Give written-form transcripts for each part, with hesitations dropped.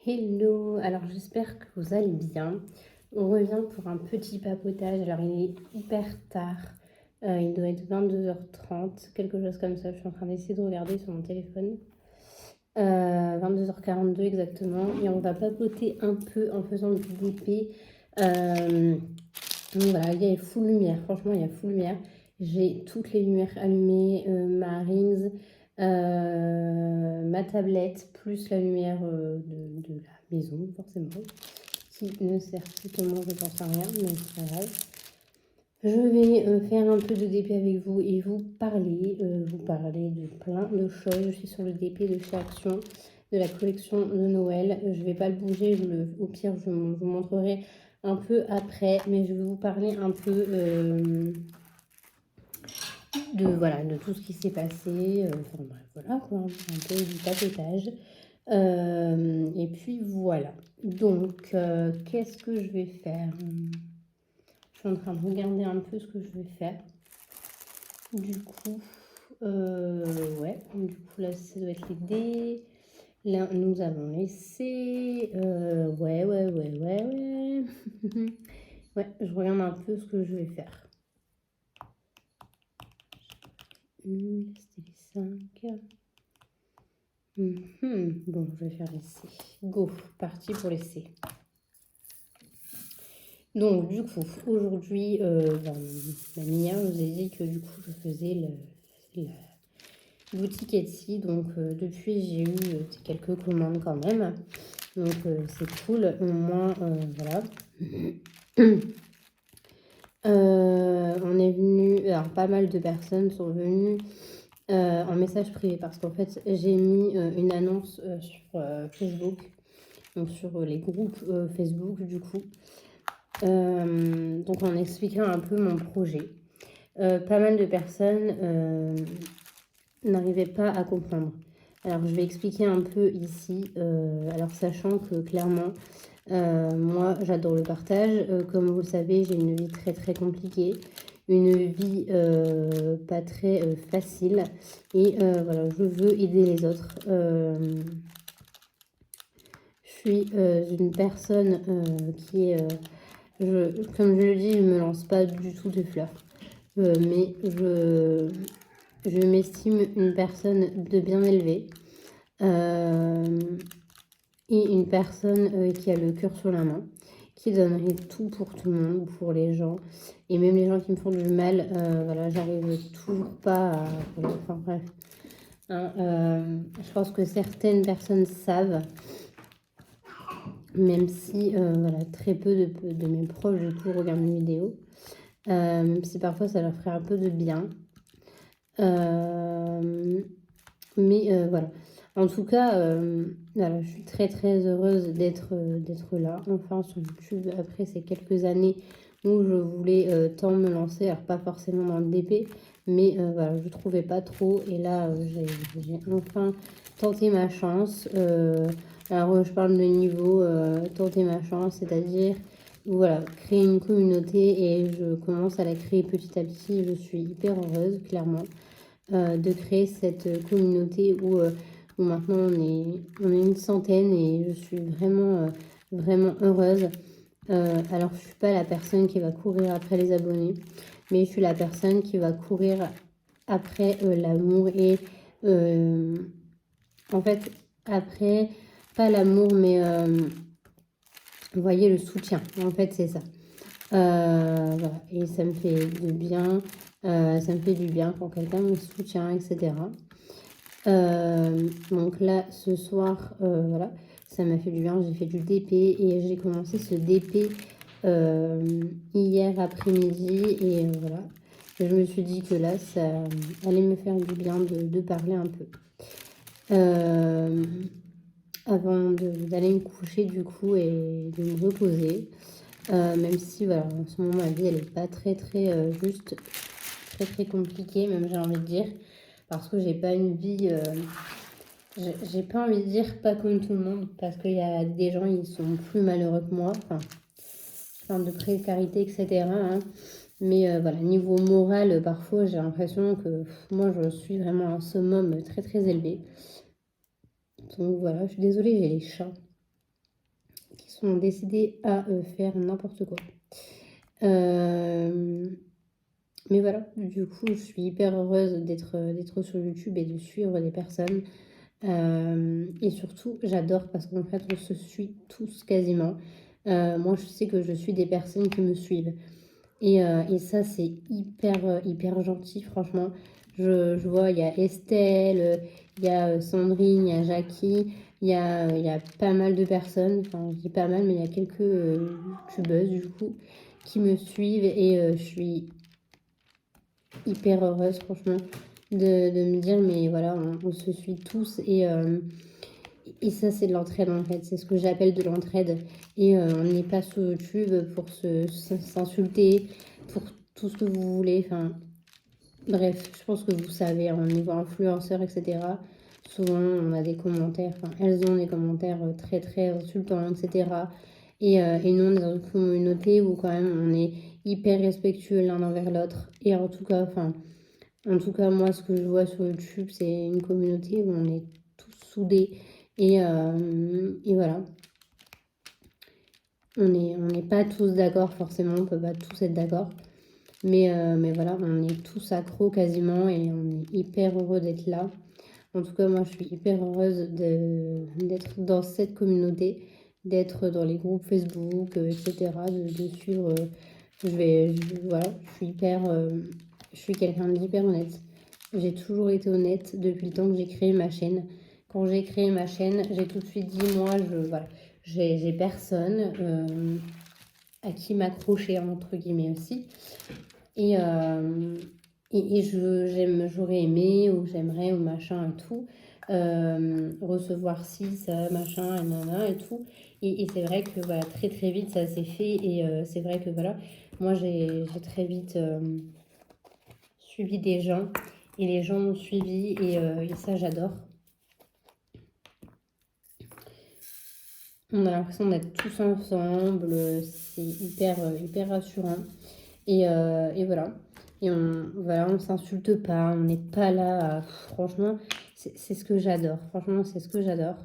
Hello, alors j'espère que vous allez bien. On revient pour un petit papotage. Alors il est hyper tard, il doit être 22h30, quelque chose comme ça. Je suis en train d'essayer de regarder sur mon téléphone. 22h42 exactement. Et on va papoter un peu en faisant du DP. Donc voilà, il y a full lumière, franchement il y a full lumière. J'ai toutes les lumières allumées, ma Rings, ma tablette, plus la lumière de la maison, forcément, qui ne sert strictement, je pense à rien, mais c'est pas grave. Je vais faire un peu de DP avec vous et vous parler de plein de choses. Je suis sur le DP de chez Action, de la collection de Noël. Je ne vais pas le bouger, au pire je vous montrerai un peu après, mais je vais vous parler un peu de tout ce qui s'est passé. Enfin bref, voilà quoi, un peu du papotage. Et puis voilà. Donc, qu'est-ce que je vais faire? Je suis en train de regarder un peu ce que je vais faire. Du coup, ouais, du coup là, ça doit être les dés. Là, nous avons laissé. Ouais. Ouais, je regarde un peu ce que je vais faire. C'était les 5. Bon, je vais faire les C. Go, parti pour les C. Donc, du coup, aujourd'hui, la minière, je vous ai dit que du coup, je faisais la boutique Etsy. Donc, depuis, j'ai eu quelques commandes quand même. Donc, c'est cool. Au moins, voilà. On est venu, alors pas mal de personnes sont venues en message privé parce qu'en fait, j'ai mis une annonce sur Facebook, donc sur les groupes Facebook du coup. Donc en expliquant un peu mon projet. Pas mal de personnes n'arrivaient pas à comprendre. Alors je vais expliquer un peu ici, alors sachant que clairement, moi j'adore le partage. Comme vous le savez, j'ai une vie très très compliquée, une vie pas très facile. Et voilà, je veux aider les autres. Je suis une personne qui est... comme je le dis, je ne me lance pas du tout de fleurs. Mais je m'estime une personne de bien élevée. Et une personne qui a le cœur sur la main, qui donnerait tout pour tout le monde, pour les gens. Et même les gens qui me font du mal, voilà, j'arrive toujours pas à... Enfin bref. Hein, je pense que certaines personnes savent, même si voilà, très peu de mes proches du tout regardent mes vidéos. Même si parfois ça leur ferait un peu de bien. Mais voilà. En tout cas, voilà, je suis très très heureuse d'être là, enfin sur YouTube, après ces quelques années où je voulais tant me lancer, alors pas forcément dans le DP, mais voilà, je trouvais pas trop, et là j'ai enfin tenté ma chance. Alors je parle de niveau tenter ma chance, c'est-à-dire voilà, créer une communauté, et je commence à la créer petit à petit. Je suis hyper heureuse, clairement, de créer cette communauté où maintenant on est une centaine, et je suis vraiment, vraiment heureuse. Alors je suis pas la personne qui va courir après les abonnés, mais je suis la personne qui va courir après l'amour et en fait après, pas l'amour, mais vous voyez, le soutien, en fait c'est ça. Voilà. Et ça me fait du bien, ça me fait du bien quand quelqu'un me soutient, etc. Donc là, ce soir, voilà, ça m'a fait du bien. J'ai fait du DP, et j'ai commencé ce DP hier après-midi, et voilà. Je me suis dit que là, ça allait me faire du bien de parler un peu. Avant d'aller me coucher du coup et de me reposer. Même si voilà, en ce moment ma vie elle est pas très très juste, très très compliquée même, j'ai envie de dire, parce que j'ai pas une vie, j'ai pas envie de dire pas comme tout le monde, parce qu'il y a des gens ils sont plus malheureux que moi, enfin je parle de précarité, etc. Hein. Mais voilà, niveau moral, parfois j'ai l'impression que moi je suis vraiment un summum très très élevé. Donc voilà, je suis désolée, j'ai les chats. qui sont décidés à faire n'importe quoi. Mais voilà, du coup, je suis hyper heureuse d'être sur YouTube et de suivre des personnes. Et surtout, j'adore parce qu'en fait, on se suit tous quasiment. Moi, je sais que je suis des personnes qui me suivent. Et ça, c'est hyper gentil, franchement. Je vois, il y a Estelle, il y a Sandrine, il y a Jackie, il y a pas mal de personnes, enfin, je dis pas mal, mais il y a quelques youtubeuses, du coup, qui me suivent et je suis hyper heureuse, franchement, de me dire, mais voilà, on se suit tous et ça, c'est de l'entraide en fait. C'est ce que j'appelle de l'entraide. Et on n'est pas sur YouTube pour s'insulter, pour tout ce que vous voulez. Enfin, bref, je pense que vous savez, hein, au niveau influenceur, etc. Souvent, on a des commentaires, enfin, elles ont des commentaires très insultants, etc. Et nous, on est dans une communauté où quand même, on est hyper respectueux l'un envers l'autre. Et en tout cas, moi, ce que je vois sur YouTube, c'est une communauté où on est tous soudés. Et voilà, on n'est pas tous d'accord forcément, on peut pas tous être d'accord. Mais voilà, on est tous accros quasiment et on est hyper heureux d'être là. En tout cas, moi, je suis hyper heureuse d'être dans cette communauté, d'être dans les groupes Facebook, etc., de suivre. Voilà, je suis quelqu'un d'hyper honnête. J'ai toujours été honnête depuis le temps que j'ai créé ma chaîne. Quand j'ai créé ma chaîne, j'ai tout de suite dit, moi, voilà, j'ai personne à qui m'accrocher, entre guillemets aussi. Et, j'aurais aimé ou j'aimerais ou machin et tout, recevoir ci, ça, machin, et nana et tout. Et c'est vrai que voilà, très vite ça s'est fait. Et c'est vrai que voilà, moi j'ai très vite suivi des gens et les gens m'ont suivi et ça j'adore. On a l'impression d'être tous ensemble, c'est hyper rassurant. Et voilà. Voilà, on s'insulte pas, on n'est pas là franchement, c'est ce que j'adore. Franchement, c'est ce que j'adore.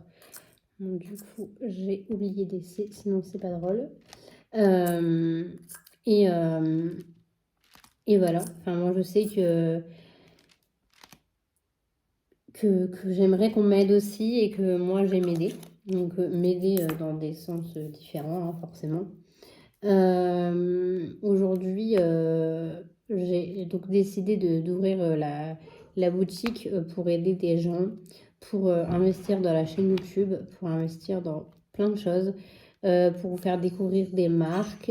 Bon, du coup, j'ai oublié des C, sinon c'est pas drôle. Euh, et, euh, et voilà. Enfin, moi, je sais que j'aimerais qu'on m'aide aussi et que moi, j'ai m'aider. Donc, m'aider dans des sens différents, hein, forcément. Aujourd'hui, j'ai donc décidé d'ouvrir la boutique pour aider des gens, pour investir dans la chaîne YouTube, pour investir dans plein de choses, pour vous faire découvrir des marques,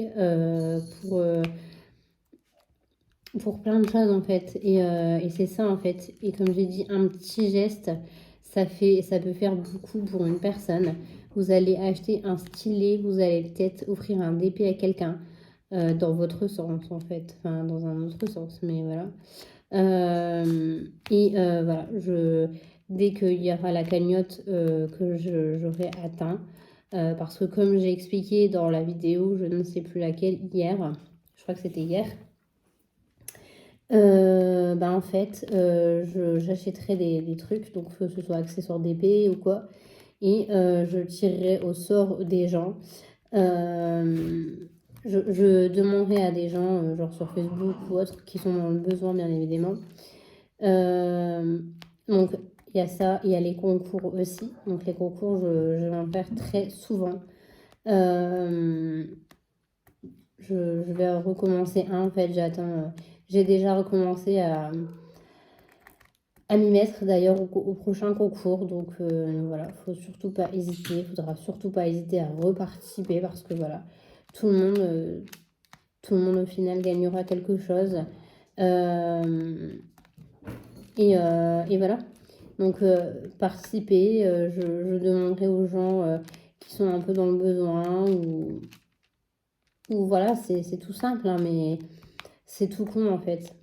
pour plein de choses en fait. Et c'est ça en fait. Et comme j'ai dit, un petit geste, ça peut faire beaucoup pour une personne. Vous allez acheter un stylet, vous allez peut-être offrir un DP à quelqu'un dans votre sens en fait. Enfin, dans un autre sens, mais voilà. Voilà, dès qu'il y aura la cagnotte que j'aurai atteint, parce que comme j'ai expliqué dans la vidéo, je ne sais plus laquelle, hier, je crois que c'était hier, en fait, j'achèterai des trucs, donc que ce soit accessoires d'épée ou quoi, et je tirerai au sort des gens. Je demanderai à des gens, genre sur Facebook ou autres, qui sont dans le besoin, bien évidemment. Donc, il y a ça, il y a les concours aussi. Donc, les concours, je vais en faire très souvent. Euh, je vais recommencer un, en fait, j'ai déjà recommencé à m'y mettre d'ailleurs au prochain concours. Donc voilà, faut surtout pas hésiter, faudra surtout pas hésiter à reparticiper parce que voilà, tout le monde au final gagnera quelque chose. Et voilà. Donc participer, je demanderai aux gens qui sont un peu dans le besoin ou voilà, c'est tout simple, hein, mais c'est tout con en fait.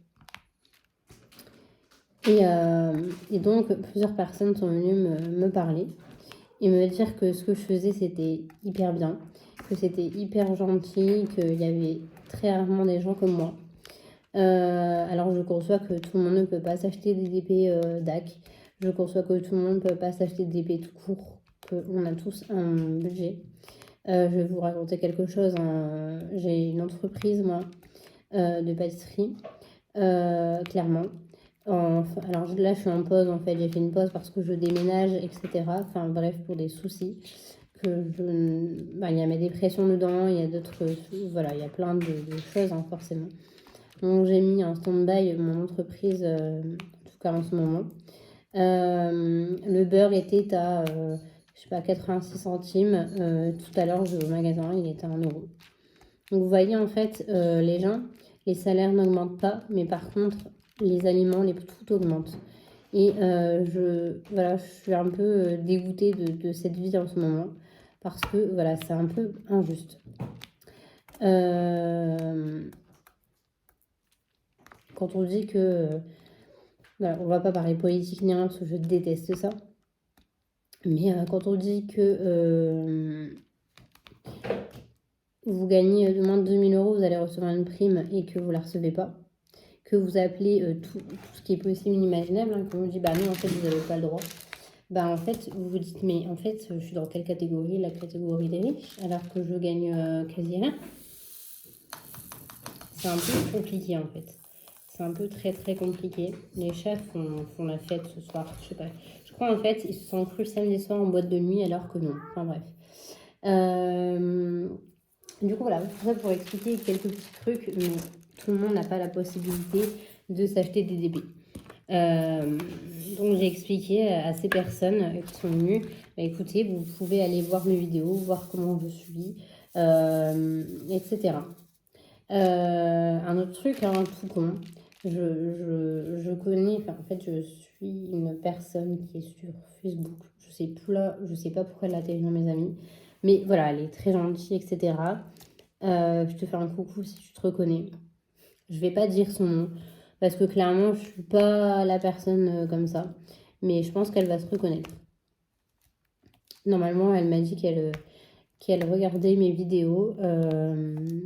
Et donc, plusieurs personnes sont venues me parler et me dire que ce que je faisais, c'était hyper bien, que c'était hyper gentil, qu'il y avait très rarement des gens comme moi. Alors, je conçois que tout le monde ne peut pas s'acheter des DP DAC. Je conçois que tout le monde ne peut pas s'acheter des DP tout court, qu'on a tous un budget. Je vais vous raconter quelque chose, hein. J'ai une entreprise, moi, de pâtisserie, clairement. Alors là, je suis en pause, en fait. J'ai fait une pause parce que je déménage, etc. Enfin, bref, pour des soucis. Il y a ma dépression dedans, il y a d'autres... Voilà, il y a plein de choses, hein, forcément. Donc, j'ai mis en stand-by mon entreprise, en tout cas en ce moment. Le beurre était à, je sais pas, 86 centimes. Tout à l'heure, je vais au magasin, il était à 1 euro. Donc, vous voyez, en fait, les gens, les salaires n'augmentent pas, mais par contre, les aliments, tout augmente. Et voilà, je suis un peu dégoûtée de cette vie en ce moment, parce que, voilà, c'est un peu injuste. Quand on dit que... voilà, on va pas parler politique ni rien, parce que je déteste ça. Mais quand on dit que vous gagnez de moins de 2000 euros, vous allez recevoir une prime et que vous ne la recevez pas, que vous appelez tout ce qui est possible, inimaginable, hein, qu'on vous dit bah non, en fait, vous n'avez pas le droit. Bah en fait, vous vous dites mais en fait, je suis dans quelle catégorie? La catégorie des riches, alors que je gagne quasi rien. C'est un peu compliqué en fait. C'est un peu très très compliqué. Les chefs font la fête ce soir, je sais pas. Je crois en fait, ils se sont crus samedi soir en boîte de nuit alors que non. Enfin bref. Du coup, voilà, tout ça pour expliquer quelques petits trucs, mais tout le monde n'a pas la possibilité de s'acheter des DB. Donc, j'ai expliqué à ces personnes qui sont venues, bah, écoutez, vous pouvez aller voir mes vidéos, voir comment je suis, etc. Un autre truc, hein, tout con, je connais, enfin, en fait, je suis une personne qui est sur Facebook. Je sais pas pourquoi elle a dans mes amis. Mais voilà, elle est très gentille, etc. Je te fais un coucou si tu te reconnais. Je vais pas dire son nom parce que clairement, je suis pas la personne comme ça. Mais je pense qu'elle va se reconnaître. Normalement, elle m'a dit qu'elle regardait mes vidéos.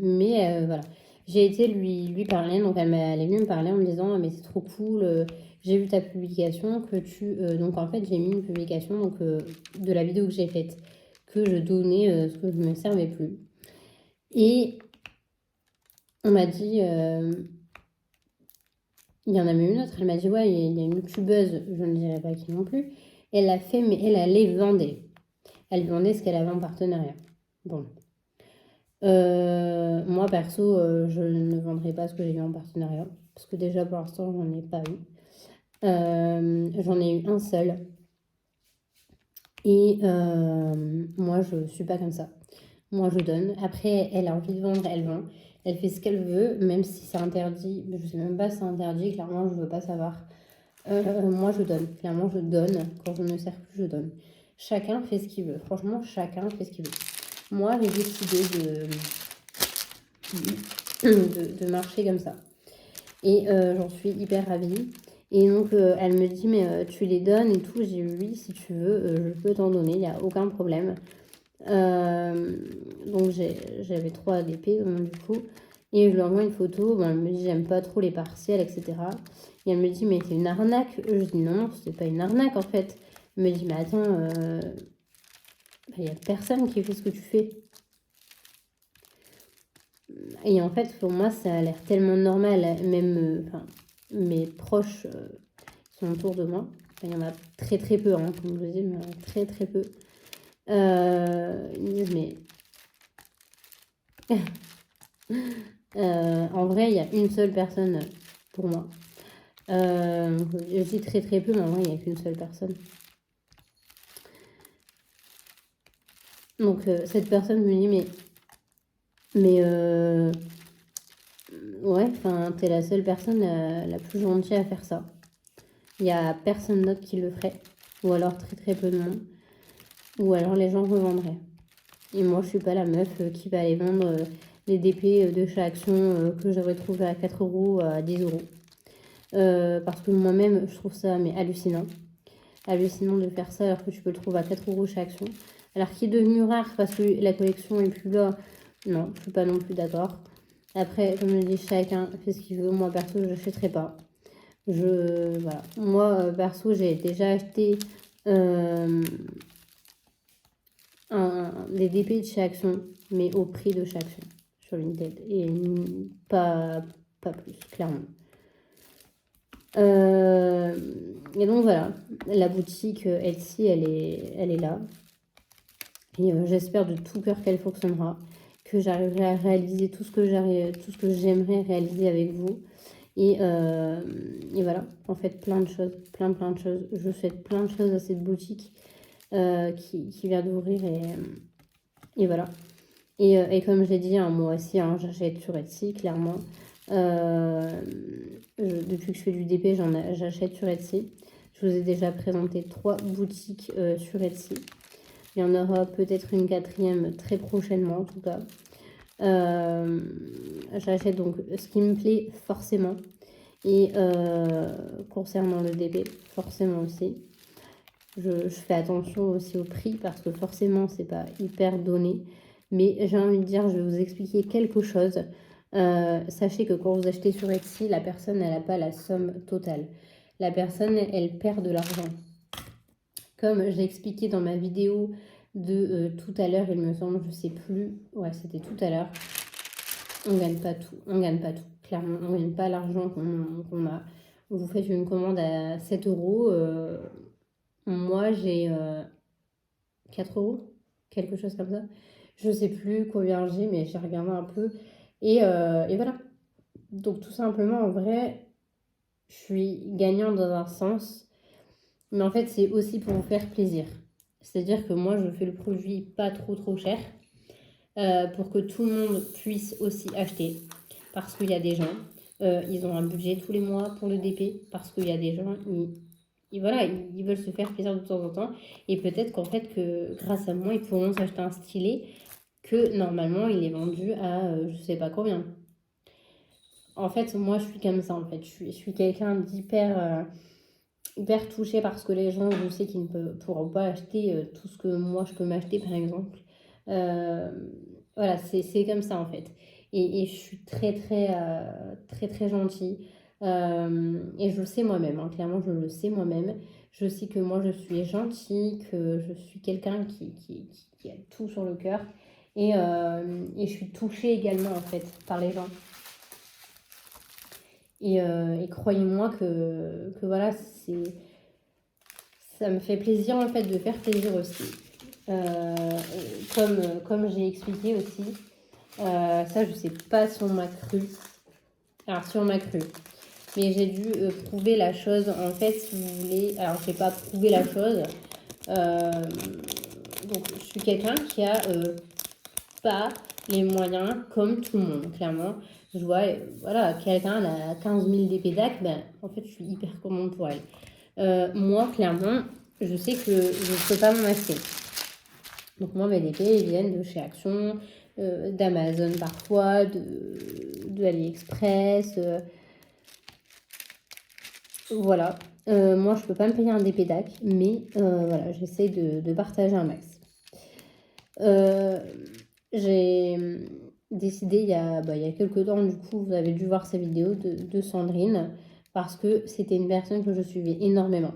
Mais voilà. J'ai été lui parler. Donc, elle est venue me parler en me disant ah, mais c'est trop cool. J'ai vu ta publication que tu... donc, en fait, j'ai mis une publication donc, de la vidéo que j'ai faite. Que je donnais ce que je ne me servais plus. Et on m'a dit, il y en a même une autre, elle m'a dit, ouais, il y a une youtubeuse, je ne dirais pas qui non plus, elle l'a fait, mais elle les vendait. Elle vendait ce qu'elle avait en partenariat. Bon. Moi, perso, je ne vendrai pas ce que j'ai eu en partenariat, parce que déjà, pour l'instant, j'en ai pas eu. J'en ai eu un seul. Et moi, je ne suis pas comme ça. Moi, je donne. Après, elle a envie de vendre, elle vend. Elle fait ce qu'elle veut, même si c'est interdit. Je ne sais même pas si c'est interdit. Clairement, je ne veux pas savoir. Moi, je donne. Clairement, je donne. Quand je ne me sers plus, je donne. Chacun fait ce qu'il veut. Franchement, chacun fait ce qu'il veut. Moi, j'ai décidé de marcher comme ça. Et j'en suis hyper ravie. Et donc, elle me dit, mais tu les donnes et tout. J'ai dit, oui, si tu veux, je peux t'en donner. Il n'y a aucun problème. Donc j'avais 3 ADP du coup et je lui envoie une photo. Bon, elle me dit j'aime pas trop les partiels, etc. Et elle me dit mais c'est une arnaque. Je dis non, c'est pas une arnaque en fait. Elle me dit mais attends, il y a personne qui fait ce que tu fais. Et en fait pour moi ça a l'air tellement normal, même mes proches sont autour de moi. Il y en a très très peu, hein, comme je vous dis, mais très très peu. Ils me disent mais en vrai, il y a une seule personne pour moi. Je dis très très peu, mais en vrai, il n'y a qu'une seule personne. Donc, cette personne me dit, mais ouais, enfin, t'es la seule personne la plus gentille à faire ça. Il n'y a personne d'autre qui le ferait. Ou alors très très peu de monde. Ou alors les gens revendraient. Et moi, je suis pas la meuf qui va aller vendre les DP de chez Action que j'aurais trouvé à 4 euros à 10 euros. Parce que moi-même, je trouve ça mais hallucinant. Hallucinant de faire ça alors que tu peux le trouver à 4 euros chez Action. Alors qu'il est devenu rare parce que la collection est plus là. Non, je suis pas non plus d'accord. Après, comme je dis, chacun fait ce qu'il veut. Moi, perso, je n'achèterai pas. Voilà. Moi, perso, j'ai déjà acheté des DP de chez Action, mais au prix de chez Action sur Vinted. Et pas plus, clairement. Et donc voilà, la boutique Etsy, elle est là. Et j'espère de tout cœur qu'elle fonctionnera, que j'arriverai à réaliser tout ce que j'aimerais réaliser avec vous. Et voilà, en fait, plein de choses, plein de choses. Je souhaite plein de choses à cette boutique qui vient d'ouvrir et voilà. Et comme je l'ai dit, hein, moi aussi, hein, j'achète sur Etsy, clairement. Depuis que je fais du DP, j'achète sur Etsy. Je vous ai déjà présenté 3 boutiques sur Etsy. Il y en aura peut-être une 4e très prochainement, en tout cas. J'achète donc ce qui me plaît forcément. Et concernant le DP, forcément aussi. Je fais attention aussi au prix parce que forcément, c'est pas hyper donné. Mais j'ai envie de dire, je vais vous expliquer quelque chose. Sachez que quand vous achetez sur Etsy, la personne, elle n'a pas la somme totale. La personne, elle perd de l'argent. Comme je l'ai expliqué dans ma vidéo de tout à l'heure, il me semble, je sais plus. Ouais, c'était tout à l'heure. On gagne pas tout. On gagne pas tout. Clairement, on gagne pas l'argent qu'on a. Vous faites une commande à 7 euros. Moi, j'ai 4 euros. Quelque chose comme ça. Je sais plus combien j'ai, mais j'ai regardé un peu. Et voilà. Donc tout simplement, en vrai, je suis gagnante dans un sens. Mais en fait, c'est aussi pour vous faire plaisir. C'est-à-dire que moi, je fais le produit pas trop cher. Pour que tout le monde puisse aussi acheter. Parce qu'il y a des gens, ils ont un budget tous les mois pour le DP. Parce qu'il y a des gens, voilà, ils veulent se faire plaisir de temps en temps. Et peut-être qu'en fait, que grâce à moi, ils pourront s'acheter un stylet que normalement, il est vendu à je sais pas combien. En fait, moi, je suis comme ça, en fait. Je suis quelqu'un d'hyper hyper touché parce que les gens, je sais qu'ils ne pourront pas acheter tout ce que moi, je peux m'acheter, par exemple. Voilà, c'est comme ça, en fait. Et je suis très gentille. Et je le sais moi-même, hein, clairement, je le sais moi-même. Je sais que moi, je suis gentille, que je suis quelqu'un qui a tout sur le cœur. Et je suis touchée également, en fait, par les gens. Et croyez-moi que voilà, ça me fait plaisir, en fait, de faire plaisir aussi. Comme j'ai expliqué aussi, ça, je sais pas si on m'a cru. Alors, si on m'a cru. Mais j'ai dû prouver la chose. En fait, si vous voulez... Alors, j'ai pas prouvé la chose. Donc, je suis quelqu'un qui a pas les moyens comme tout le monde, clairement. Je vois, voilà, quelqu'un a 15 000 DP DAC, ben, en fait, je suis hyper contente pour elle. Moi, clairement, je sais que je ne peux pas m'en acheter. Donc moi, mes DP, ils viennent de chez Action, d'Amazon parfois, de AliExpress. Voilà. Moi, je peux pas me payer un DP DAC, mais voilà, j'essaie de partager un max. J'ai décidé il y a quelques temps, du coup, vous avez dû voir sa vidéo de Sandrine, parce que c'était une personne que je suivais énormément.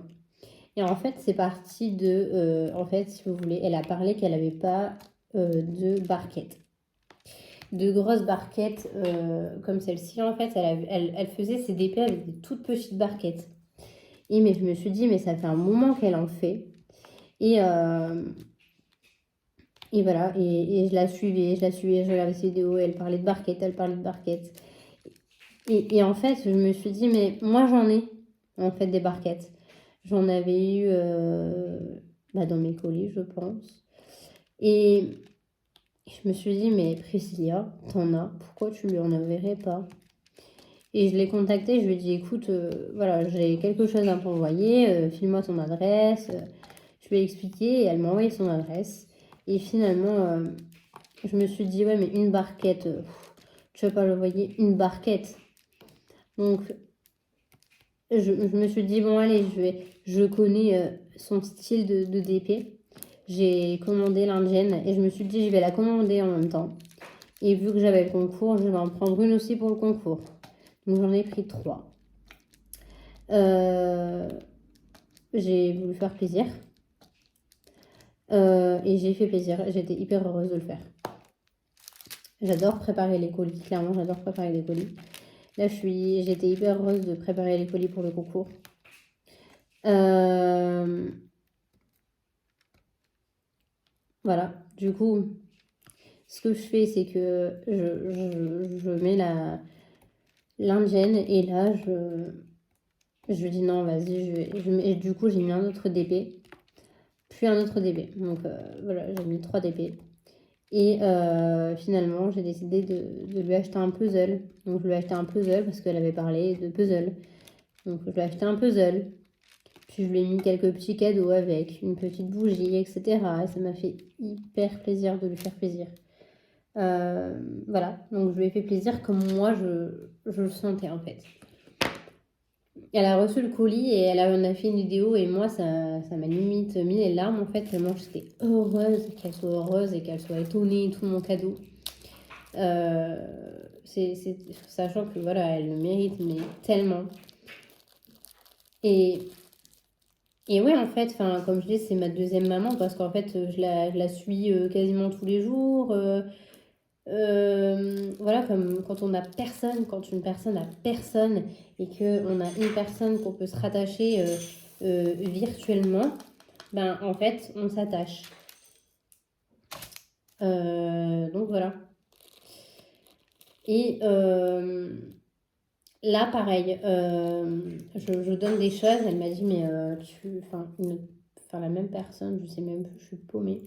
Et en fait, c'est parti de... en fait, si vous voulez, elle a parlé qu'elle n'avait pas de barquettes. De grosses barquettes comme celle-ci, en fait, elle faisait ses DP avec des toutes petites barquettes. Et mais je me suis dit, mais ça fait un moment qu'elle en fait. Et voilà, et je la suivais, je regardais ses vidéos, elle parlait de barquettes. Et en fait, je me suis dit, mais moi j'en ai, en fait, des barquettes. J'en avais eu dans mes colis, je pense. Et je me suis dit, mais Priscilla, t'en as, pourquoi tu lui en enverrais pas? Et je l'ai contactée, je lui ai dit, écoute, voilà, j'ai quelque chose à t'envoyer, file-moi ton adresse. Je lui ai expliqué et elle m'a envoyé son adresse. Et finalement, je me suis dit, ouais, mais une barquette, tu vas pas l'envoyer une barquette. Donc, je me suis dit, bon, allez, je connais son style de DP. J'ai commandé l'indienne et je me suis dit, je vais la commander en même temps. Et vu que j'avais le concours, je vais en prendre une aussi pour le concours. Donc, j'en ai pris 3. J'ai voulu faire plaisir. Et j'ai fait plaisir. J'étais hyper heureuse de le faire. J'adore préparer les colis. Clairement, j'adore préparer les colis. Là, j'étais hyper heureuse de préparer les colis pour le concours. Voilà. Du coup, ce que je fais, c'est que je mets l'indienne et là, je dis non, vas-y, et du coup, j'ai mis un autre DP, puis un autre DP. Donc voilà, j'ai mis 3 DP. Et finalement, j'ai décidé de lui acheter un puzzle. Donc je lui ai acheté un puzzle parce qu'elle avait parlé de puzzle. Donc je lui ai acheté un puzzle. Puis je lui ai mis quelques petits cadeaux avec, une petite bougie, etc. Et ça m'a fait hyper plaisir de lui faire plaisir. Voilà, donc je lui ai fait plaisir comme moi je le sentais en fait. Elle a reçu le colis et elle en a fait une vidéo et moi ça m'a limite mis les larmes en fait, tellement j'étais heureuse qu'elle soit heureuse et qu'elle soit étonnée et tout mon cadeau. Sachant que voilà, elle le mérite mais tellement. Et ouais, en fait, comme je dis, c'est ma deuxième maman parce qu'en fait, je la suis quasiment tous les jours. Voilà, comme quand on a personne, quand une personne a personne et qu'on a une personne qu'on peut se rattacher virtuellement, ben en fait, on s'attache. Donc voilà. Et là, pareil, je donne des choses. Elle m'a dit, mais la même personne, je sais même plus, je suis paumée.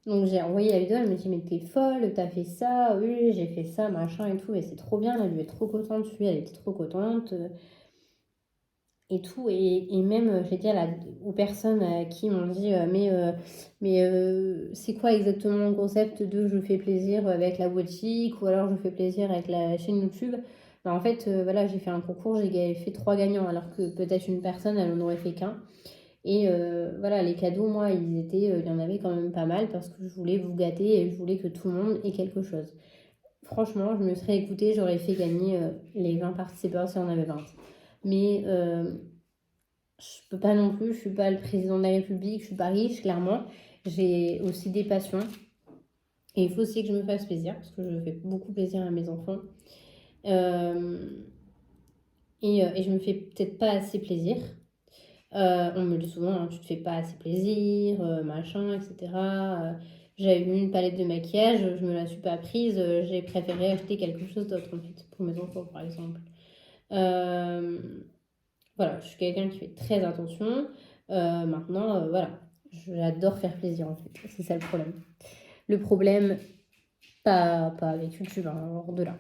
Donc j'ai envoyé la vidéo, elle me dit mais t'es folle, t'as fait ça, oui j'ai fait ça, machin et tout, et c'est trop bien, elle lui est trop contente, elle était trop contente, et tout, et même j'ai dit aux personnes qui m'ont dit c'est quoi exactement le concept de je fais plaisir avec la boutique, ou alors je fais plaisir avec la chaîne YouTube. Ben, en fait, voilà, j'ai fait un concours, j'ai fait 3 gagnants, alors que peut-être une personne, elle en aurait fait qu'un. Et voilà, les cadeaux, moi, il y en avait quand même pas mal parce que je voulais vous gâter et je voulais que tout le monde ait quelque chose. Franchement, je me serais écoutée, j'aurais fait gagner les 20 participants si on avait 20. Mais je peux pas non plus, je suis pas le président de la République, je suis pas riche, clairement. J'ai aussi des passions. Et il faut aussi que je me fasse plaisir parce que je fais beaucoup plaisir à mes enfants. Et je me fais peut-être pas assez plaisir. On me le dit souvent, hein, tu te fais pas assez plaisir, machin, etc. J'avais vu une palette de maquillage, je me la suis pas prise, j'ai préféré acheter quelque chose d'autre en fait, pour mes enfants par exemple. Voilà, je suis quelqu'un qui fait très attention. Maintenant, voilà, j'adore faire plaisir en fait, c'est ça le problème. Le problème, pas avec YouTube, hein, hors de là.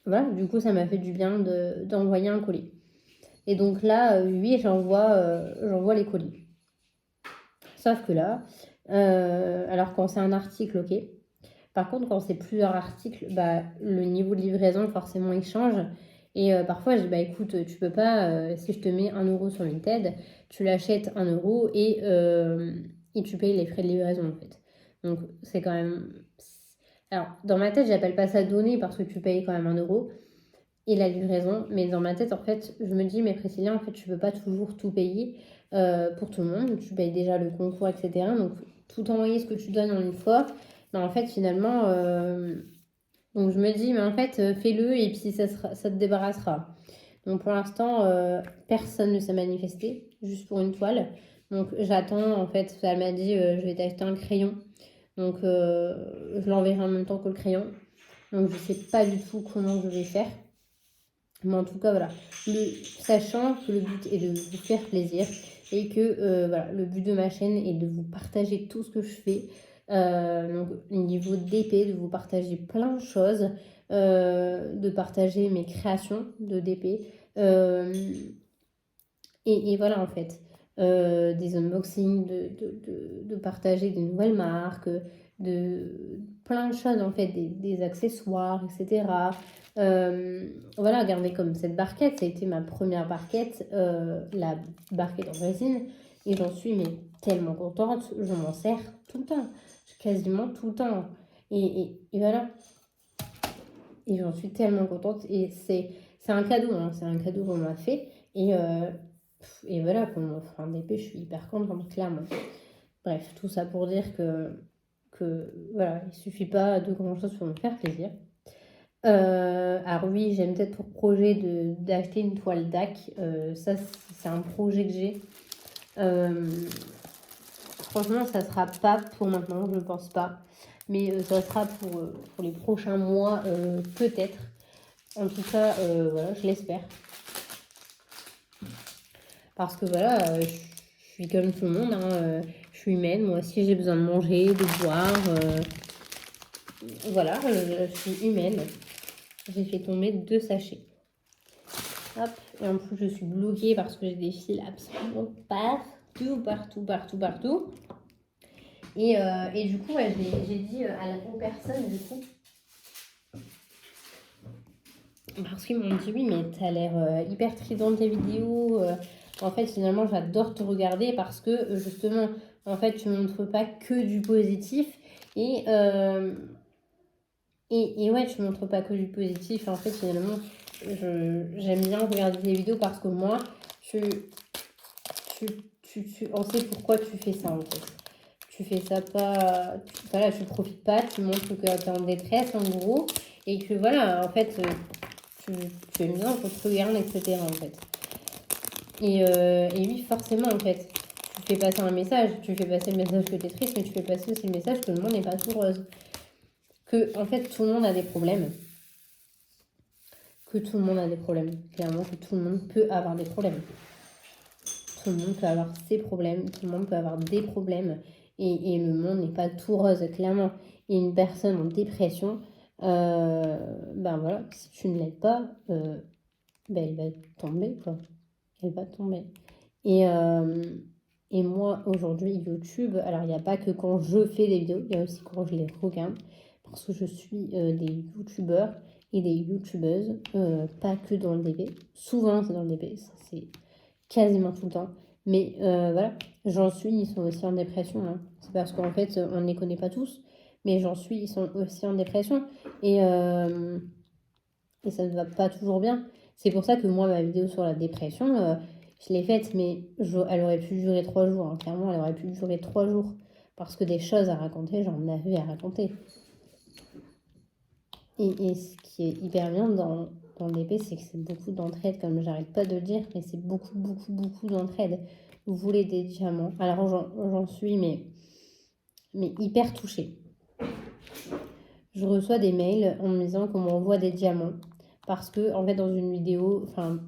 Voilà, du coup, ça m'a fait du bien d'envoyer un colis. Et donc là, oui, j'envoie les colis. Sauf que là, alors quand c'est un article, ok. Par contre, quand c'est plusieurs articles, bah, le niveau de livraison, forcément, il change. Et parfois, je dis, bah écoute, tu peux pas, si je te mets 1 € sur Vinted, tu l'achètes 1 € et tu payes les frais de livraison, en fait. Donc, c'est quand même... Alors, dans ma tête, j'appelle pas ça donner parce que tu payes quand même 1 € et la livraison. Mais dans ma tête, en fait, je me dis, mais Priscilla, en fait, tu peux pas toujours tout payer pour tout le monde. Tu payes déjà le concours, etc. Donc, tout envoyer ce que tu donnes en une fois. Mais en fait, finalement, donc je me dis, mais en fait, fais-le et puis ça te débarrassera. Donc, pour l'instant, personne ne s'est manifesté, juste pour une toile. Donc, j'attends, en fait, elle m'a dit, je vais t'acheter un crayon. Donc, je l'enverrai en même temps que le crayon. Donc, je sais pas du tout comment je vais faire. Mais en tout cas, voilà, sachant que le but est de vous faire plaisir et que voilà, le but de ma chaîne est de vous partager tout ce que je fais. Donc, au niveau d'épée, de vous partager plein de choses, de partager mes créations de DP. Et voilà, en fait, des unboxings, de partager des nouvelles marques, de plein de choses, en fait, des accessoires, etc. Voilà, regardez comme cette barquette, ça a été ma première barquette, la barquette en résine, et j'en suis mais tellement contente, je m'en sers tout le temps, quasiment tout le temps. Et voilà, et j'en suis tellement contente, et c'est un cadeau, hein, c'est un cadeau qu'on m'a fait, et Et voilà, quand on m'offre un DP, je suis hyper contente, clairement. Bref, tout ça pour dire que voilà, il suffit pas de grand chose pour me faire plaisir. Alors oui, j'ai peut-être pour projet d'acheter une toile DAC. Ça, c'est un projet que j'ai. Franchement, ça sera pas pour maintenant, je pense pas. Mais ça sera pour les prochains mois, peut-être. En tout cas, voilà, je l'espère. Parce que voilà, je suis comme tout le monde, hein, je suis humaine. Moi aussi, j'ai besoin de manger, de boire. Voilà, je suis humaine. J'ai fait tomber 2 sachets. Hop, et en plus, je suis bloquée parce que j'ai des fils absolument partout. Et du coup, ouais, j'ai dit aux personnes, du coup, parce qu'ils m'ont dit, oui, mais t'as l'air hyper triste dans tes vidéos. En fait, finalement, j'adore te regarder parce que, justement, en fait, tu montres pas que du positif. Et ouais, tu montres pas que du positif. En fait, finalement, j'aime bien regarder tes vidéos parce que moi, on sait pourquoi tu fais ça, en fait. Tu fais ça pas... Voilà, tu profites pas, tu montres que tu es en détresse, en gros. Et que, voilà, en fait... tu aimes bien qu'on te regarde, etc. en fait. Et oui, forcément, en fait, tu fais passer un message. Tu fais passer le message que tu es triste, mais tu fais passer aussi le message que le monde n'est pas tout rose. Que, en fait, tout le monde a des problèmes. Que tout le monde a des problèmes. Clairement, que tout le monde peut avoir des problèmes. Tout le monde peut avoir ses problèmes. Tout le monde peut avoir des problèmes. Et le monde n'est pas tout rose, clairement. Et une personne en dépression, ben voilà, si tu ne l'aides pas, ben elle va tomber, quoi. Elle va tomber. Et moi, aujourd'hui, YouTube, alors il n'y a pas que quand je fais des vidéos, il y a aussi quand je les regarde, parce que je suis des YouTubeurs et des YouTubeuses, pas que dans le DP. Souvent, c'est dans le DP, ça, c'est quasiment tout le temps. Mais voilà, j'en suis, ils sont aussi en dépression, hein. C'est parce qu'en fait, on ne les connaît pas tous, mais j'en suis, ils sont aussi en dépression. Et ça ne va pas toujours bien. C'est pour ça que moi, ma vidéo sur la dépression, je l'ai faite, mais elle aurait pu durer 3 jours, hein. Clairement, elle aurait pu durer 3 jours. Parce que des choses à raconter, j'en avais à raconter. Et ce qui est hyper bien dans l'épée, c'est que c'est beaucoup d'entraide, comme j'arrête pas de le dire, mais c'est beaucoup d'entraide. Vous voulez des diamants. Alors j'en suis, mais hyper touchée. Je reçois des mails en me disant qu'on m'envoie des diamants. Parce que, en fait, dans une vidéo, enfin,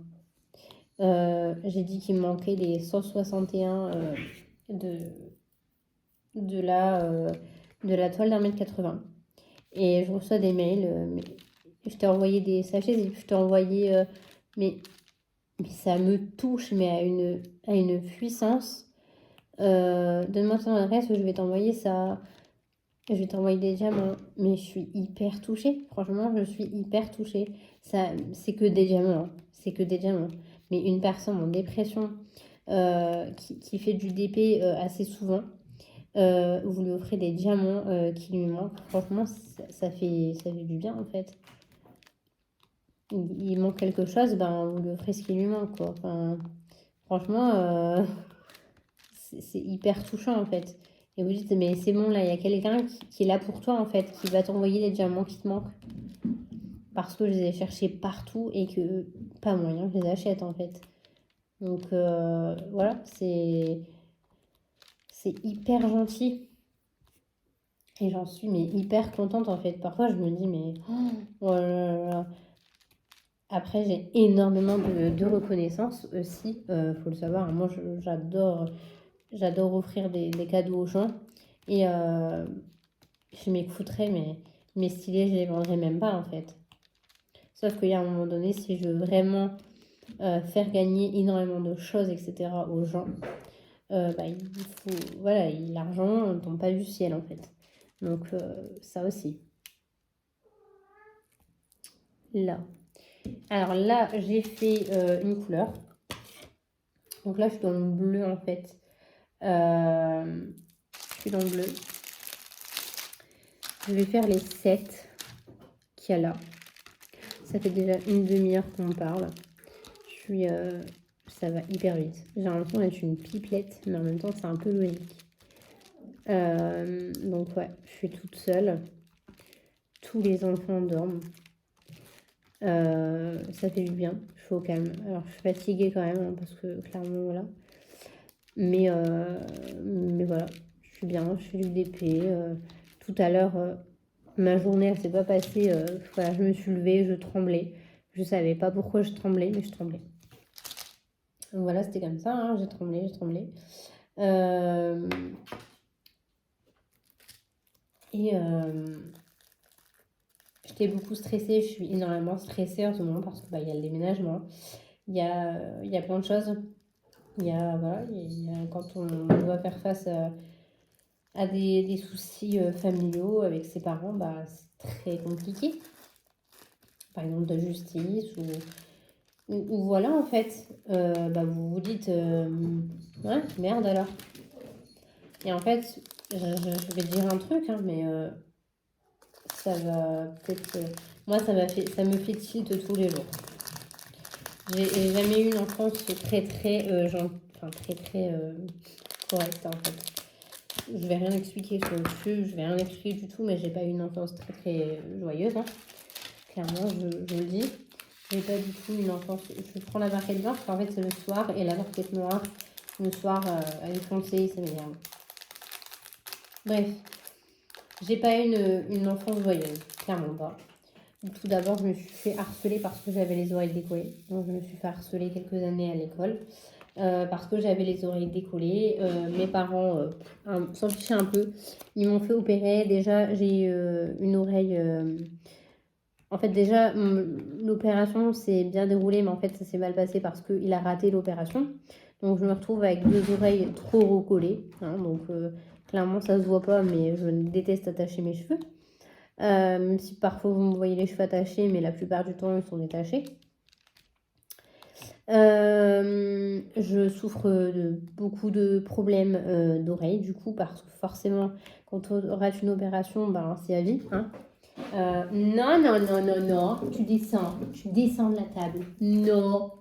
j'ai dit qu'il me manquait les 161 de la toile d'1,80 m. Et je reçois des mails. Mais je t'ai envoyé des sachets, je t'ai envoyé. Mais ça me touche, mais à une puissance. Donne-moi ton adresse, je vais t'envoyer ça. Je vais t'envoyer des diamants. Mais je suis hyper touchée. Franchement, je suis hyper touchée. Ça, c'est que des diamants, hein. C'est que des diamants. Mais une personne en dépression qui fait du DP assez souvent, vous lui offrez des diamants qui lui manquent. Franchement, ça fait du bien en fait. Il manque quelque chose, ben vous lui offrez ce qui lui manque, quoi. Enfin, franchement, c'est hyper touchant en fait. Et vous dites, mais c'est bon, là, il y a quelqu'un qui est là pour toi en fait, qui va t'envoyer les diamants qui te manquent. Parce que je les ai cherchés partout et que pas moyen, je les achète en fait. Donc voilà, c'est hyper gentil. Et j'en suis mais hyper contente en fait. Parfois je me dis mais oh là là. Après j'ai énormément de reconnaissance aussi. Faut le savoir, moi j'adore offrir des cadeaux aux gens. Et je m'écouterais mais mes stylés je les vendrais même pas en fait. Sauf qu'il y a un moment donné, si je veux vraiment faire gagner énormément de choses, etc. aux gens, bah, il faut, voilà, l'argent ne tombe pas du ciel en fait. Donc ça aussi. Là. Alors là, j'ai fait une couleur. Donc là, je suis dans le bleu en fait. Je suis dans le bleu. Je vais faire les 7 qu'il y a là. Ça fait déjà une demi-heure qu'on parle. Je suis Ça va hyper vite. J'ai l'impression d'être une pipelette, mais en même temps, c'est un peu logique. Donc ouais, je suis toute seule. Tous les enfants dorment. Ça fait du bien. Je suis au calme. Alors, je suis fatiguée quand même, hein, parce que clairement, voilà. Mais voilà, je suis bien. Je fais du DP. Tout à l'heure, ma journée, elle s'est pas passée. Voilà, je me suis levée, je tremblais. Je savais pas pourquoi je tremblais, mais je tremblais. Donc voilà, c'était comme ça, hein, j'ai tremblé. J'étais beaucoup stressée, je suis énormément stressée en ce moment parce que il y a le déménagement, il y a plein de choses. Voilà, quand on doit faire face à des soucis familiaux avec ses parents, c'est très compliqué. Par exemple, de justice ou voilà, en fait, vous vous dites, ouais, merde alors. Et en fait, je vais te dire un truc, hein, mais ça va peut-être. Moi, ça me fait tilt tous les jours. J'ai jamais eu une enfance très, très, correcte, en fait. Je vais rien expliquer sur le dessus, je vais rien expliquer du tout, mais j'ai pas eu une enfance très, très joyeuse, hein. Clairement, je le dis. J'ai pas du tout une enfance. Je prends la barquette blanche, en fait, c'est le soir, et la barquette noire, le soir, elle est foncée, ça m'énerve. Bref, j'ai pas eu une enfance joyeuse, clairement pas. Tout d'abord, je me suis fait harceler parce que j'avais les oreilles décollées. Donc, je me suis fait harceler quelques années à l'école parce que j'avais les oreilles décollées. Mes parents s'en fichaient un peu. Ils m'ont fait opérer. Déjà, j'ai une oreille. En fait, déjà, l'opération s'est bien déroulée, mais en fait, ça s'est mal passé parce qu'il a raté l'opération. Donc, je me retrouve avec 2 oreilles trop recollées, hein. Donc, clairement, ça se voit pas, mais je déteste attacher mes cheveux. Même si parfois vous me voyez les cheveux attachés, mais la plupart du temps ils sont détachés. Je souffre de beaucoup de problèmes d'oreilles, du coup, parce que forcément, quand on rate une opération, c'est à vie, hein. Non, tu descends de la table. Non.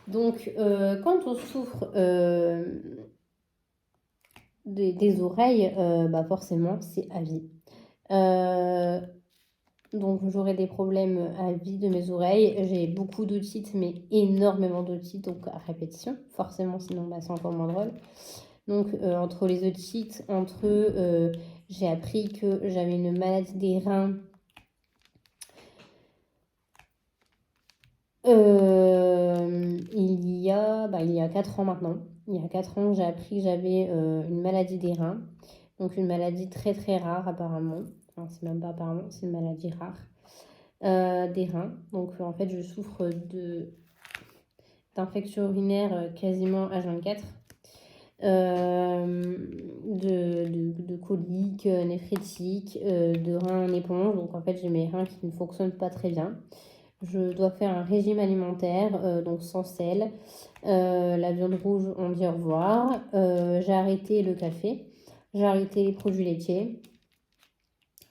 Donc, quand on souffre des oreilles, forcément, c'est à vie. Donc j'aurai des problèmes à vie de mes oreilles. J'ai beaucoup d'otites, mais énormément d'otites, donc à répétition. Forcément, sinon c'est encore moins drôle. Donc entre les otites, j'ai appris que j'avais une maladie des reins. Il y a 4 ans maintenant. Il y a 4 ans, j'ai appris que j'avais une maladie des reins. Donc une maladie très très rare apparemment. Enfin, c'est même pas apparemment, c'est une maladie rare. Des reins. Donc en fait je souffre d'infections urinaires quasiment H24, de coliques néphrétiques, de reins en éponge. Donc en fait j'ai mes reins qui ne fonctionnent pas très bien. Je dois faire un régime alimentaire, donc sans sel. La viande rouge, on dit au revoir. J'ai arrêté le café. J'ai arrêté les produits laitiers.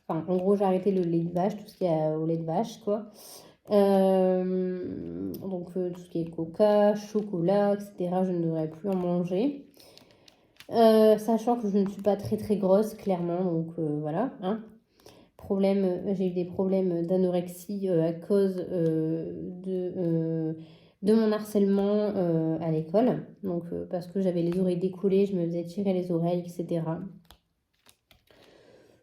Enfin, en gros, j'ai arrêté le lait de vache, tout ce qui est au lait de vache, quoi. Donc, tout ce qui est coca, chocolat, etc., je ne devrais plus en manger. Sachant que je ne suis pas très très grosse, clairement, donc voilà, hein. J'ai eu des problèmes d'anorexie à cause de mon harcèlement à l'école. Donc, parce que j'avais les oreilles décollées, je me faisais tirer les oreilles, etc.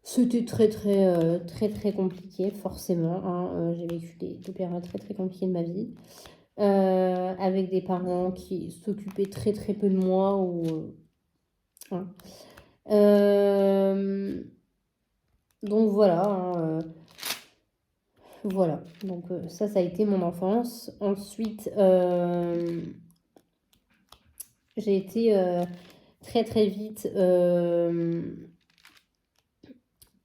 C'était très très compliqué, forcément, hein. J'ai vécu des périodes très très compliquées de ma vie. Avec des parents qui s'occupaient très très peu de moi. Hein. Donc voilà, hein, voilà. Donc ça a été mon enfance. Ensuite, j'ai été très très vite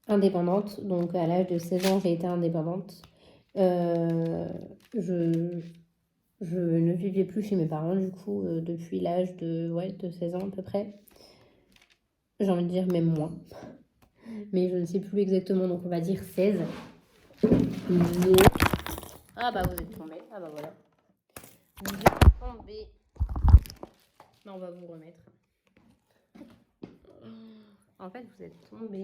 indépendante. Donc à l'âge de 16 ans, j'ai été indépendante. Je ne vivais plus chez mes parents, du coup, depuis l'âge de 16 ans à peu près. J'ai envie de dire même moins. Mais je ne sais plus exactement, donc on va dire 16. Non. Ah vous êtes tombés. Ah voilà. Vous êtes tombé. Non, on va vous remettre. En fait, vous êtes tombé.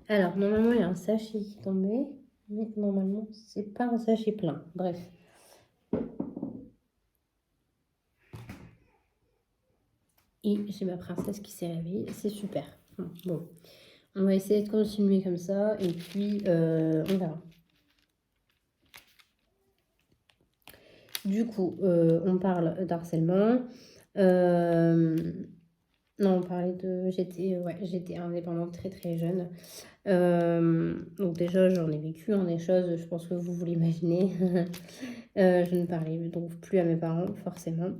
Alors, normalement, il y a un sachet qui est tombé. Mais normalement, c'est pas un sachet plein. Bref. Et j'ai ma princesse qui s'est réveillée. C'est super. Bon. On va essayer de continuer comme ça. Et puis, on verra. Du coup, on parle d'harcèlement. Non, on parlait de... J'étais indépendante très très jeune. Donc déjà, j'en ai vécu des choses, je pense que vous l'imaginez. Je ne parlais donc plus à mes parents, forcément.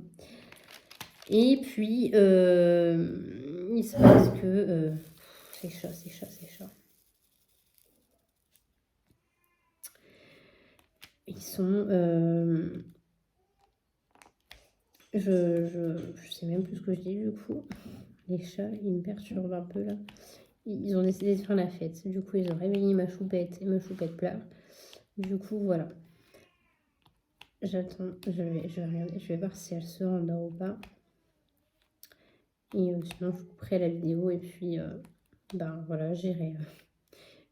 Et puis, il se passe que... c'est chaud, c'est chaud, c'est chaud. Ils sont... je sais même plus ce que je dis du coup. Les chats, ils me perturbent un peu là. Ils ont décidé de faire la fête. Du coup, ils ont réveillé ma choupette et ma choupette pleure. Du coup, voilà. J'attends, je vais regarder, je vais voir si elle se rendort ou pas. Et sinon, je couperai la vidéo et puis, ben voilà, j'irai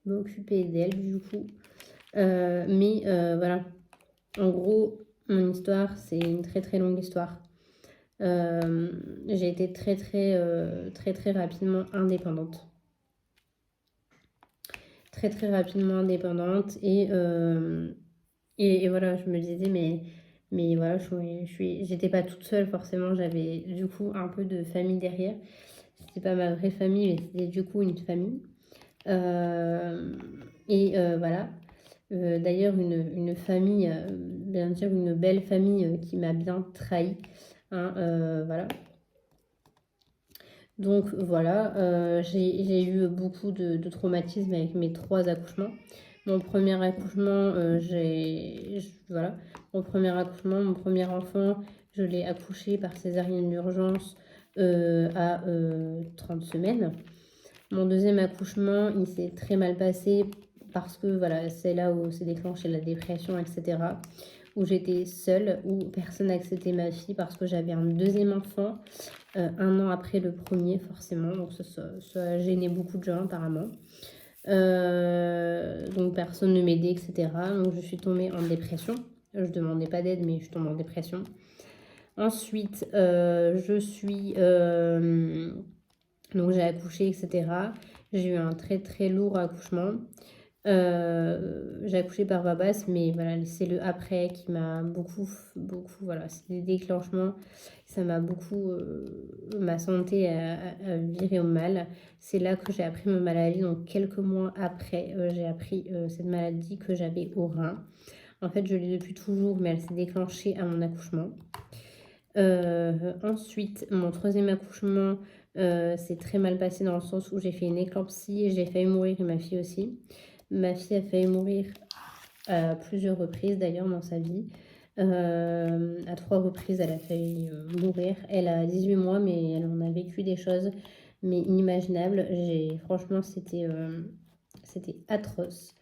m'occuper d'elle du coup. Mais voilà, en gros, mon histoire, c'est une très très longue histoire. J'ai été très très rapidement indépendante. Très très rapidement indépendante et voilà, je me disais mais voilà, j'étais pas toute seule forcément, j'avais du coup un peu de famille derrière. C'était pas ma vraie famille, mais c'était du coup une famille. Voilà. D'ailleurs, une famille, bien sûr, une belle famille qui m'a bien trahi. Hein, voilà. Donc voilà, j'ai eu beaucoup de traumatismes avec mes 3 accouchements. Mon premier accouchement, voilà, mon premier accouchement, mon premier enfant, je l'ai accouché par césarienne d'urgence à 30 semaines. Mon deuxième accouchement, il s'est très mal passé parce que voilà, c'est là où s'est déclenchée la dépression, etc. Où j'étais seule, où personne n'acceptait ma fille parce que j'avais un deuxième enfant 1 an après le premier, forcément. Donc ça a gêné beaucoup de gens apparemment. Donc personne ne m'aidait, etc. Donc je suis tombée en dépression. Je ne demandais pas d'aide, mais je suis tombée en dépression. Ensuite, donc j'ai accouché, etc. J'ai eu un très très lourd accouchement. J'ai accouché par voie basse, mais voilà, c'est le après qui m'a beaucoup, voilà, c'est des déclenchements. Ça m'a beaucoup, ma santé a viré au mal. C'est là que j'ai appris ma maladie. Donc quelques mois après, j'ai appris cette maladie que j'avais au rein. En fait, je l'ai depuis toujours, mais elle s'est déclenchée à mon accouchement. Ensuite, mon 3e accouchement s'est très mal passé dans le sens où j'ai fait une éclampsie et j'ai failli mourir, et ma fille aussi. Ma fille a failli mourir à plusieurs reprises d'ailleurs dans sa vie. À 3 reprises, elle a failli mourir. Elle a 18 mois, mais elle en a vécu des choses mais inimaginables. Franchement, c'était atroce.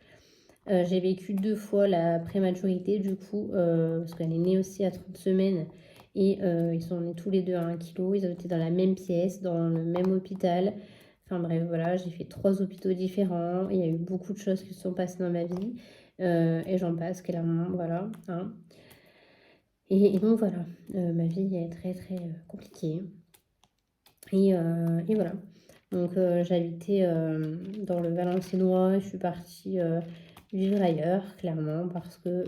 J'ai vécu 2 fois la prématurité du coup, parce qu'elle est née aussi à 30 semaines. Et ils sont nés tous les deux à 1 kilo. Ils ont été dans la même pièce, dans le même hôpital. Enfin bref, voilà, j'ai fait 3 hôpitaux différents. Il y a eu beaucoup de choses qui se sont passées dans ma vie. Et j'en passe, clairement, voilà. Hein. Et donc voilà, ma vie est très très compliquée. Et voilà. Donc j'habitais dans le Valenciennois. Je suis partie vivre ailleurs, clairement, parce que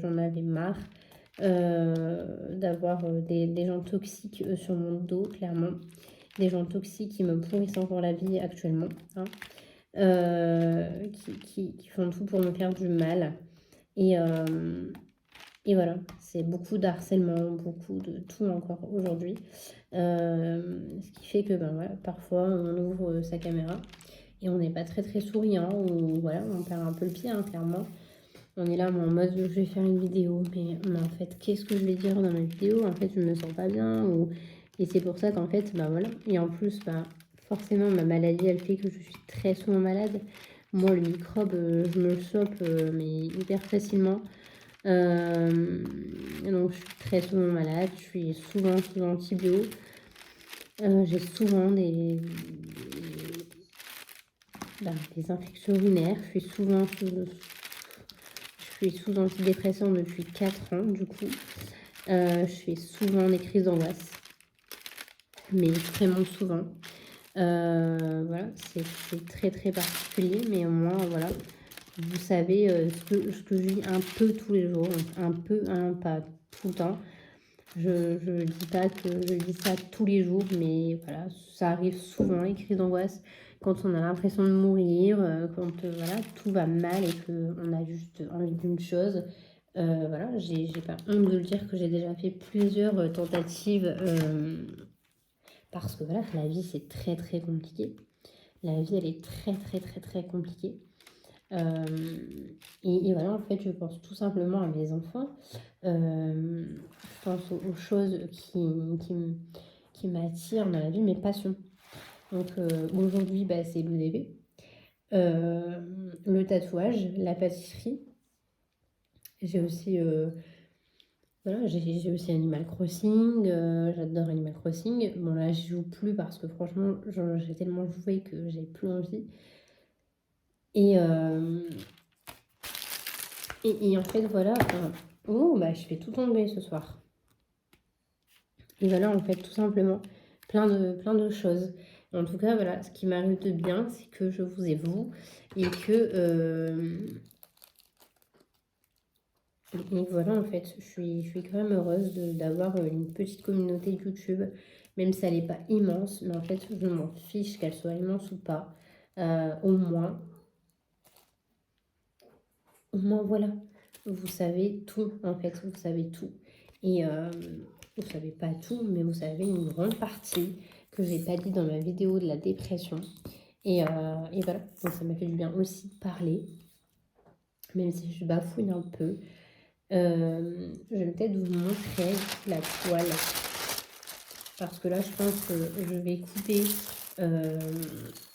j'en avais marre d'avoir des gens toxiques sur mon dos, clairement. Des gens toxiques qui me pourrissent encore la vie actuellement. Hein. Qui font tout pour me faire du mal. Et voilà, c'est beaucoup d'harcèlement, beaucoup de tout encore aujourd'hui. Ce qui fait que ben, voilà, parfois on ouvre sa caméra et on n'est pas très très souriant, ou voilà, on perd un peu le pied, hein, clairement. On est là en mode je vais faire une vidéo, mais en fait qu'est-ce que je vais dire dans ma vidéo? En fait je me sens pas bien, et c'est pour ça qu'en fait, bah voilà, et en plus, bah forcément, ma maladie, elle fait que je suis très souvent malade. Moi, le microbe, je me le chope, mais hyper facilement. Donc je suis très souvent malade, je suis souvent sous antibio. J'ai souvent des infections urinaires. Je suis sous antidépresseurs depuis 4 ans, du coup. Je fais souvent des crises d'angoisse, mais vraiment souvent. Voilà, c'est très très particulier, mais au moins, voilà, vous savez ce que je vis un peu tous les jours, un peu, hein, pas tout le temps. Je dis pas que je vis ça tous les jours, mais voilà, ça arrive souvent, les crises d'angoisse, quand on a l'impression de mourir, quand voilà, tout va mal et qu'on a juste envie d'une chose. Voilà, j'ai pas honte de le dire que j'ai déjà fait plusieurs tentatives parce que voilà, la vie c'est très très compliqué. La vie elle est très très très très compliquée. Et voilà, en fait, je pense tout simplement à mes enfants. Je pense aux choses qui m'attirent dans la vie, mes passions. Donc aujourd'hui, c'est l'UDV, le tatouage, la pâtisserie. J'ai aussi, voilà, j'ai aussi Animal Crossing. J'adore Animal Crossing. Bon là, je joue plus parce que franchement, j'ai tellement joué que j'ai plus envie. Et en fait, voilà. Oh, je fais tout tomber ce soir. Et voilà, en fait, tout simplement, plein de choses. En tout cas, voilà, ce qui m'arrive de bien, c'est que je vous ai vous et que... et voilà, en fait, je suis quand même heureuse d'avoir une petite communauté YouTube, même si elle n'est pas immense, mais en fait, je m'en fiche qu'elle soit immense ou pas. Au moins, voilà, vous savez tout, en fait, vous savez tout. Et vous savez pas tout, mais vous savez une grande partie que j'ai pas dit dans ma vidéo de la dépression. Et voilà, donc ça m'a fait du bien aussi de parler, même si je bafouille un peu. Je vais peut-être vous montrer la toile, parce que là, je pense que je vais couper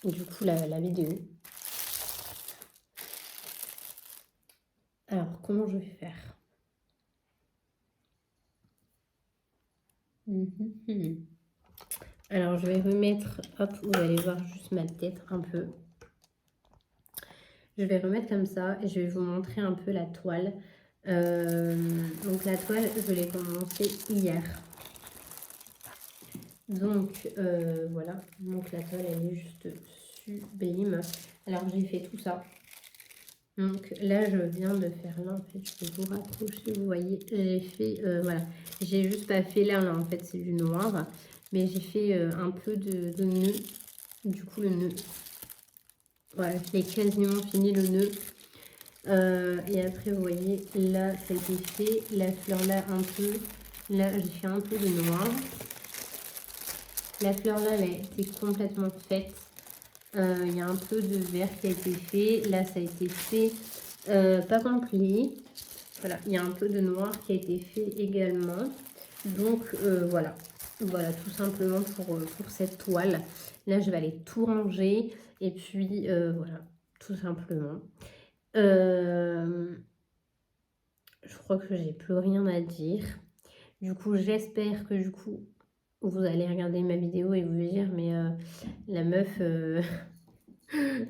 du coup la vidéo. Alors, comment je vais faire? Alors, je vais remettre, hop, vous allez voir juste ma tête un peu. Je vais remettre comme ça et je vais vous montrer un peu la toile. Donc, la toile, je l'ai commencé hier. Donc, voilà. Donc, la toile, elle est juste sublime. Alors, j'ai fait tout ça. Donc, là, je viens de faire là. En fait, je vais vous rapprocher. Vous voyez, j'ai fait, voilà. J'ai juste pas fait là, en fait, c'est du noir. Mais j'ai fait un peu de nœud. Du coup, le nœud, voilà, j'ai quasiment fini le nœud. Et après, vous voyez, là, ça a été fait. La fleur là, un peu. Là, j'ai fait un peu de noir. La fleur là, elle a été complètement faite. Il y a un peu de vert qui a été fait. Là, ça a été fait pas complet. Voilà, il y a un peu de noir qui a été fait également. Donc, voilà. Voilà, tout simplement pour cette toile. Là, je vais aller tout ranger. Et puis, voilà, tout simplement. Je crois que j'ai plus rien à dire. Du coup, j'espère que vous allez regarder ma vidéo et vous dire, mais la meuf,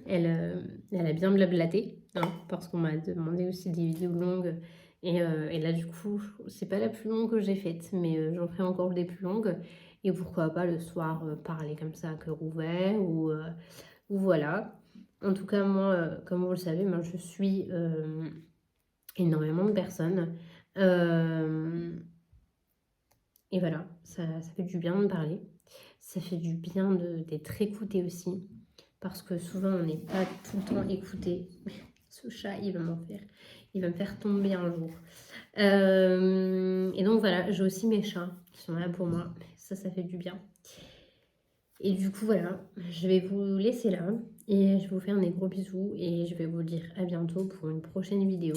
elle a bien blablaté, hein, parce qu'on m'a demandé aussi des vidéos longues. Et là, du coup, c'est pas la plus longue que j'ai faite, mais j'en ferai encore des plus longues. Et pourquoi pas le soir parler comme ça à cœur ouvert ou voilà. En tout cas, moi, comme vous le savez, moi, je suis énormément de personnes. Et voilà, ça fait du bien de parler. Ça fait du bien d'être écouté aussi. Parce que souvent, on n'est pas tout le temps écouté. Ce chat, il va me faire tomber un jour. Et donc voilà, j'ai aussi mes chats qui sont là pour moi. Ça fait du bien. Et du coup, voilà, je vais vous laisser là. Et je vous fais des gros bisous. Et je vais vous dire à bientôt pour une prochaine vidéo.